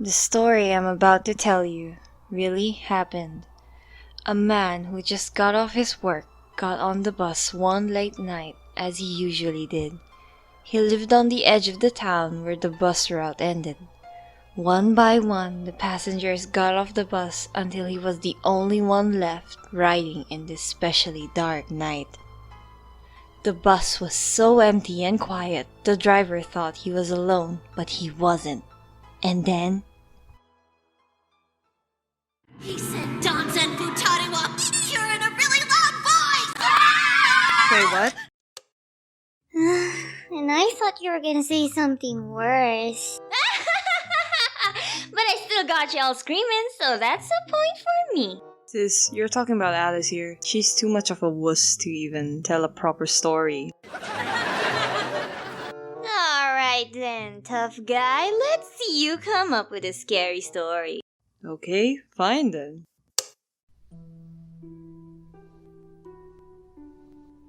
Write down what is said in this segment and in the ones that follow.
The story I'm about to tell you really happened. A man who just got off his work got on the bus one late night, as he usually did. He lived on the edge of the town where the bus route ended. One by one, the passengers got off the bus until he was the only one left riding in this specially dark night. The bus was so empty and quiet, the driver thought he was alone, but he wasn't. And then... He said dance and Butarewa, you're in a really loud voice! Wait, what? And I thought you were gonna say something worse. But I still got y'all screaming, so that's a point for me. Sis, you're talking about Alice here. She's too much of a wuss to even tell a proper story. Alright then, tough guy, let's see you come up with a scary story. Okay, fine then.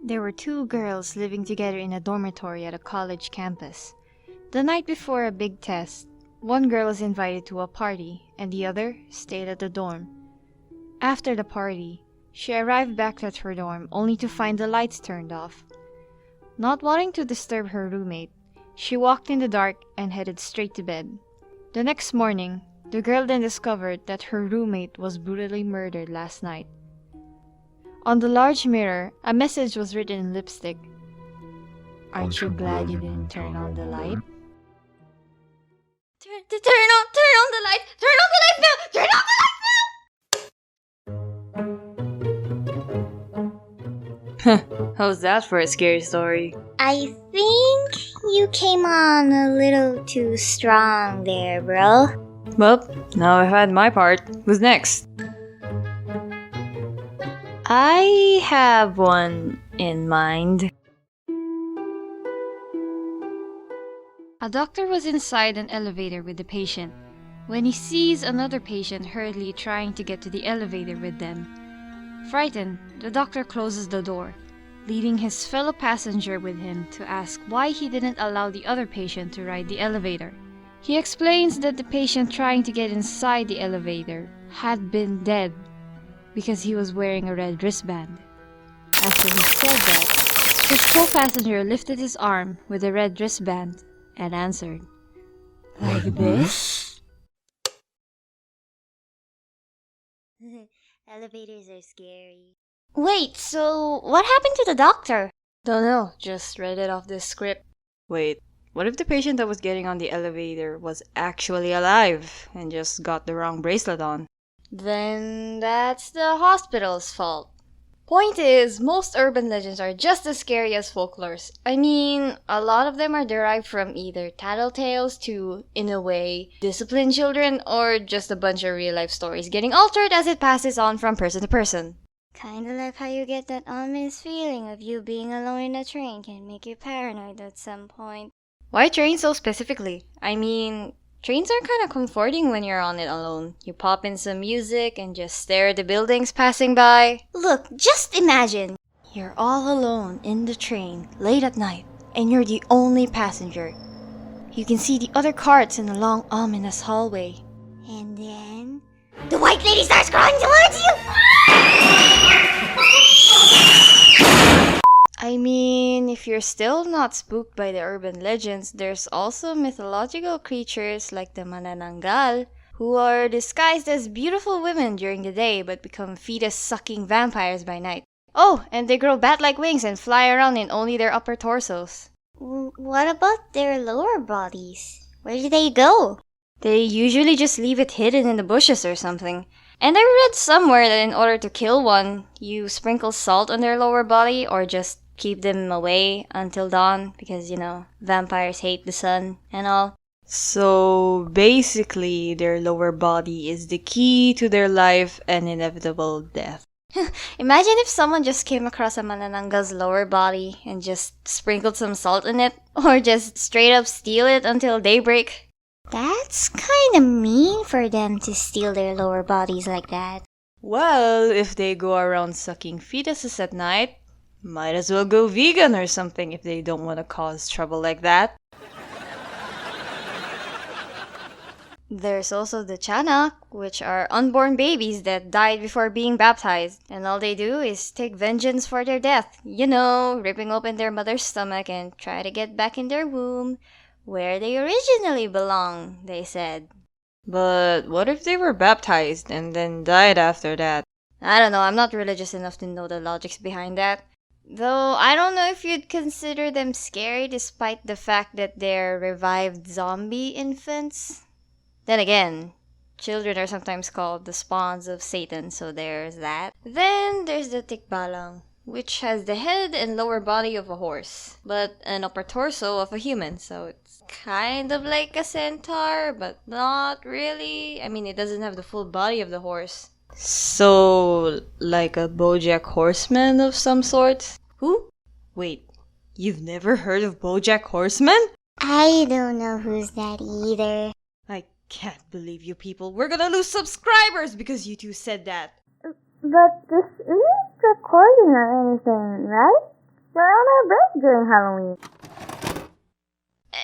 There were two girls living together in a dormitory at a college campus. The night before a big test, one girl was invited to a party and the other stayed at the dorm. After the party, she arrived back at her dorm only to find the lights turned off. Not wanting to disturb her roommate, she walked in the dark and headed straight to bed. The next morning, the girl then discovered that her roommate was brutally murdered last night. On the large mirror, a message was written in lipstick. "Aren't you glad you didn't turn on the light?" Turn on the light! Turn on the light now! Turn on the light now! How's that for a scary story? I think you came on a little too strong there, bro. Well, now I've had my part. Who's next? I have one in mind. A doctor was inside an elevator with the patient when he sees another patient hurriedly trying to get to the elevator with them. Frightened, the doctor closes the door, leading his fellow passenger with him to ask why he didn't allow the other patient to ride the elevator. He explains that the patient trying to get inside the elevator had been dead because he was wearing a red wristband. After he said that, his co-passenger lifted his arm with the red wristband and answered, "Like this?" Elevators are scary. Wait, so what happened to the doctor? Don't know, just read it off this script. Wait, what if the patient that was getting on the elevator was actually alive and just got the wrong bracelet on? Then that's the hospital's fault. Point is, most urban legends are just as scary as folklores. I mean, a lot of them are derived from either tattletales to, in a way, disciplined children, or just a bunch of real-life stories getting altered as it passes on from person to person. Kinda like how you get that ominous feeling of you being alone in a train can make you paranoid at some point. Why trains so specifically? I mean, trains are kind of comforting when you're on it alone. You pop in some music and just stare at the buildings passing by. Look, just imagine. You're all alone in the train, late at night, and you're the only passenger. You can see the other carts in the long, ominous hallway. And then... the white lady starts crying towards you! I mean, if you're still not spooked by the urban legends, there's also mythological creatures like the manananggal, who are disguised as beautiful women during the day but become fetus-sucking vampires by night. Oh, and they grow bat-like wings and fly around in only their upper torsos. What about their lower bodies? Where do they go? They usually just leave it hidden in the bushes or something. And I read somewhere that in order to kill one, you sprinkle salt on their lower body or just keep them away until dawn because, vampires hate the sun and all. So basically, their lower body is the key to their life and inevitable death. Imagine if someone just came across a manananggal's lower body and just sprinkled some salt in it, or just straight up steal it until daybreak. That's kinda mean for them to steal their lower bodies like that. Well, if they go around sucking fetuses at night, might as well go vegan or something if they don't want to cause trouble like that. There's also the Chanak, which are unborn babies that died before being baptized, and all they do is take vengeance for their death. You know, ripping open their mother's stomach and try to get back in their womb, where they originally belong, they said. But what if they were baptized and then died after that? I don't know, I'm not religious enough to know the logics behind that. Though I don't know if you'd consider them scary despite the fact that they're revived zombie infants. Then again, children are sometimes called the spawns of Satan, so there's that. Then there's the tikbalang, which has the head and lower body of a horse, but an upper torso of a human, so it's kind of like a centaur, but not really. I mean, it doesn't have the full body of the horse. So, like a BoJack Horseman of some sort? Who? Wait, you've never heard of BoJack Horseman? I don't know who's that either. I can't believe you people. We're gonna lose subscribers because you two said that. But this isn't recording or anything, right? We're on our break during Halloween.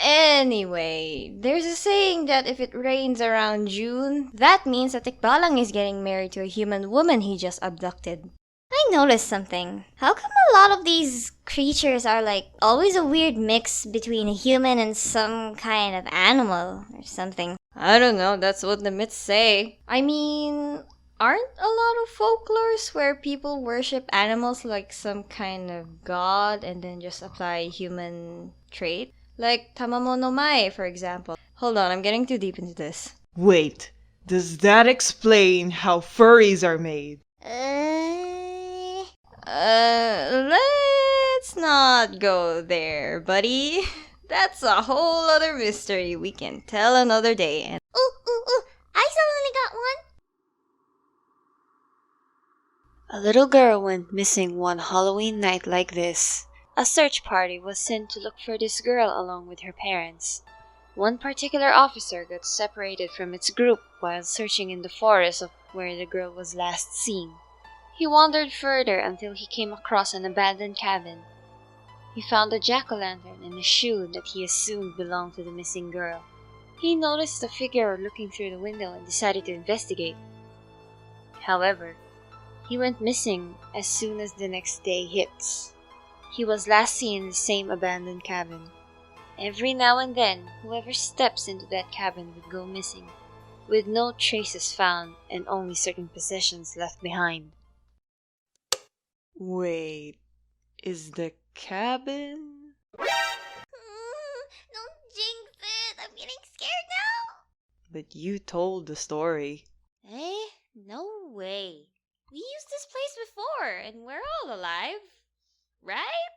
Anyway, there's a saying that if it rains around June, that means that Tikbalang is getting married to a human woman he just abducted. I noticed something. How come a lot of these creatures are like always a weird mix between a human and some kind of animal or something? I don't know, that's what the myths say. I mean, aren't a lot of folklores where people worship animals like some kind of god and then just apply human trait? Like Tamamo no Mae, for example. Hold on, I'm getting too deep into this. Wait, does that explain how furries are made? Let's not go there, buddy. That's a whole other mystery we can tell another day. And Ooh, I still only got one. A little girl went missing one Halloween night like this. A search party was sent to look for this girl along with her parents. One particular officer got separated from its group while searching in the forest of where the girl was last seen. He wandered further until he came across an abandoned cabin. He found a jack-o'-lantern and a shoe that he assumed belonged to the missing girl. He noticed a figure looking through the window and decided to investigate. However, he went missing as soon as the next day hits. He was last seen in the same abandoned cabin. Every now and then, whoever steps into that cabin would go missing, with no traces found and only certain possessions left behind. Wait, is the cabin? Don't jinx it. I'm getting scared now. But you told the story. Eh? No way. We used this place before, and we're all alive. Right?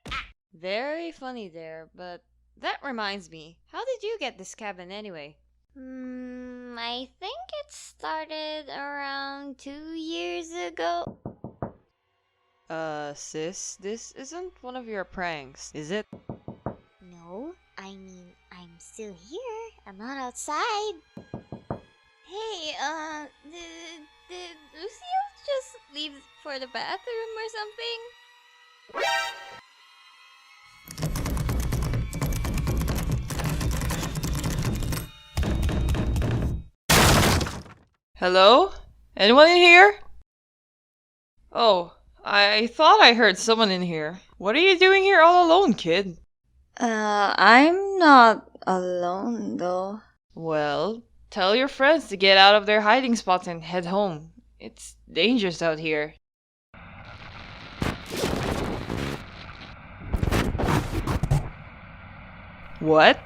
Very funny there, but that reminds me. How did you get this cabin anyway? I think it started around 2 years ago. Sis, this isn't one of your pranks, is it? No, I mean, I'm still here. I'm not outside. Hey, did Lucio just leave for the bathroom or something? Hello? Anyone in here? Oh, I thought I heard someone in here. What are you doing here all alone, kid? I'm not alone though. Well, tell your friends to get out of their hiding spots and head home. It's dangerous out here. What?